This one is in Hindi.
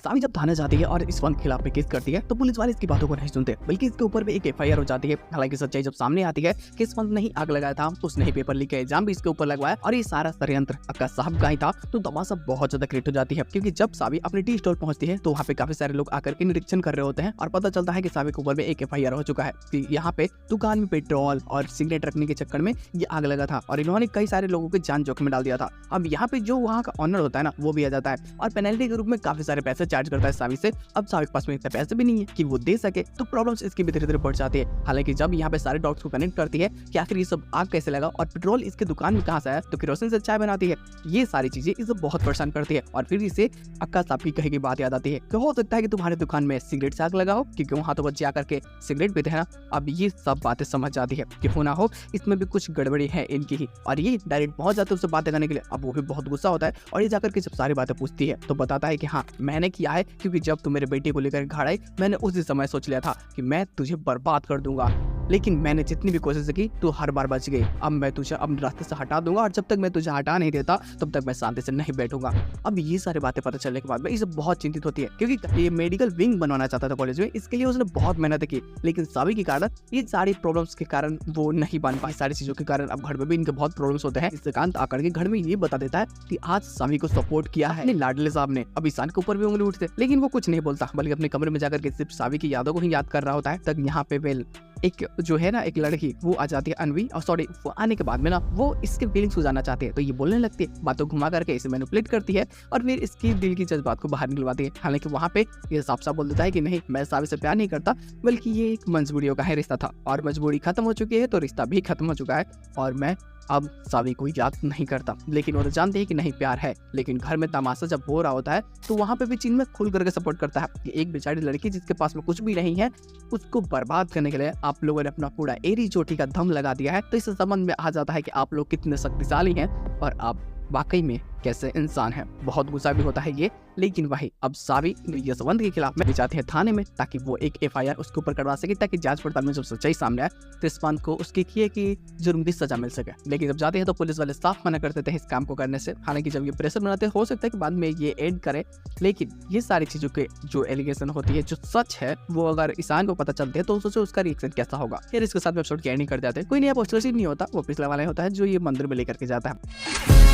सामी जब थाने जाती है और इस वन के खिलाफ में केस करती है तो पुलिस वाले इसकी बातों को नहीं सुनते, बल्कि इसके ऊपर भी एक एफआईआर हो जाती है। हालांकि सच्चाई जब सामने आती है कि इस वन नहीं आग लगाया था, तो उसने ही पेपर लीक का इल्जाम भी इसके ऊपर लगवाया और ये सारा षड्यंत्र अक्का साहब का ही था। तो तमाशा बहुत ज्यादा क्रिएट हो जाती है, क्योंकि जब सावी अपने टी स्टॉल पहुंचती है तो वहाँ पे काफी सारे लोग आकर के निरीक्षण कर रहे होते हैं और पता चलता है कि सावी के ऊपर में एक एफआईआर हो चुका है कि यहाँ पे दुकान में पेट्रोल और सिगरेट रखने के चक्कर में ये आग लगा था और इन्होंने कई सारे लोगों की जान जोखिम में डाल दिया था। अब यहाँ पे जो वहाँ का ऑनर होता है ना, वो भी आ जाता है और पेनल्टी के रूप में काफी सारे पैसे चार्ज करता है सावी से। अब सावी के पास में इतने पैसे भी नहीं है कि वो दे सके, तो प्रॉब्लम्स इसकी भी धीरे धीरे बढ़ जाती है। हालांकि जब यहाँ पे सारे डॉट्स को कनेक्ट करती है कि आखिर ये सब आग कैसे लगा और पेट्रोल इसके दुकान में कहाँ से आया, तो केरोसिन से चाय बनाती है। ये सारी चीजें इसे बहुत परेशान करती है और फिर इसे अक्का साहब की कही की बात याद आती है कि हो सकता है कि तुम्हारे दुकान में सिगरेट से आग लगा हो, क्योंकि वहाँ तो बच्चे आकर के सिगरेट पीते हैं ना। अब ये सब बातें समझ जाती है कि हो ना हो इसमें भी कुछ गड़बड़ी है इनकी ही, और ये डायरेक्ट पहुंच जाते हैं उससे बातें करने के लिए। अब वो भी बहुत गुस्सा होता है और ये जाकर के जब सारी बातें पूछती है तो बताता है कि हाँ मैंने किया है, क्योंकि जब तुम मेरे बेटे को लेकर घर आई मैंने उसी समय सोच लिया था कि मैं तुझे बर्बाद कर दूंगा, लेकिन मैंने जितनी भी कोशिश की तू हर बार बच गई। अब मैं तुझे अपने रास्ते से हटा दूंगा और जब तक मैं तुझे हटा नहीं देता तब तक मैं शांति से नहीं बैठूंगा। अब ये सारी बातें पता चलने के बाद में इसे बहुत चिंतित होती है, क्योंकि ये मेडिकल विंग बनवाना चाहता था कॉलेज में, इसके लिए उसने बहुत मेहनत की, लेकिन सावी के कारण ये सारी प्रॉब्लम्स के कारण वो नहीं बन पाई। सारी चीजों के कारण अब घर में भी इनके बहुत प्रॉब्लम्स होते हैं। ईशान आकर के घर में ये बता देता है कि आज सावी को सपोर्ट किया है लाडले साहब ने। अब ईशान के ऊपर भी उंगली उठते, लेकिन वो कुछ नहीं बोलता, बल्कि अपने कमरे में जाकर के सिर्फ सावी की यादों को ही याद कर रहा होता है। तब यहाँ पे वेल एक जो है ना एक लड़की वो आ जाती है अनवी, और सॉरी वो आने के बाद में ना वो इसके फीलिंग्स को जानना चाहती है, तो ये बोलने लगती है, बातों घुमा करके इसे मैनिपुलेट करती है और फिर इसकी दिल की जज्बात को बाहर निकलवाती है। हालांकि वहाँ पे ये साफ साफ बोल देता है कि नहीं मैं सावी से प्यार नहीं करता, बल्कि ये एक मजबूरियों का है रिश्ता था और मजबूरी खत्म हो चुकी है तो रिश्ता भी खत्म हो चुका है और मैं अब सावी को याद नहीं करता। लेकिन वो तो जानते हैं कि नहीं प्यार है, लेकिन घर में तमाशा जब हो रहा होता है तो वहाँ पे भी चीन में खुल करके सपोर्ट करता है कि एक बेचारी लड़की जिसके पास में कुछ भी नहीं है उसको बर्बाद करने के लिए आप लोगों ने अपना पूरा एरी चोटी का दम लगा दिया है। तो इस संबंध में आ जाता है कि आप लोग कितने शक्तिशाली हैं और आप वाकई में कैसे इंसान है। बहुत गुस्सा भी होता है ये, लेकिन वही अब सावी यशवंत के खिलाफ में जाती है थाने में ताकि वो एक एफआईआर उसके ऊपर करवा सके, ताकि जांच पड़ताल में जब सच्चाई सामने आए तो यशवंत को उसके किए की जुर्म की सजा मिल सके। लेकिन जब जाते हैं तो पुलिस वाले साफ मना कर देते हैं इस काम को करने से। हालांकि जब ये प्रेशर बनाते हो सकता है कि बाद में ये एड करे, लेकिन ये सारी चीजों के जो एलिगेशन होती है जो सच है वो अगर ईशान को पता चलते हैं तो सोचो उसका रिएक्शन कैसा होगा। फिर इसके साथ एपिसोड की एंडिंग कर जाते हैं। कोई नया पोस्टर नहीं होता, वो पिछला वाला होता है जो ये मंदिर में लेकर के जाता है।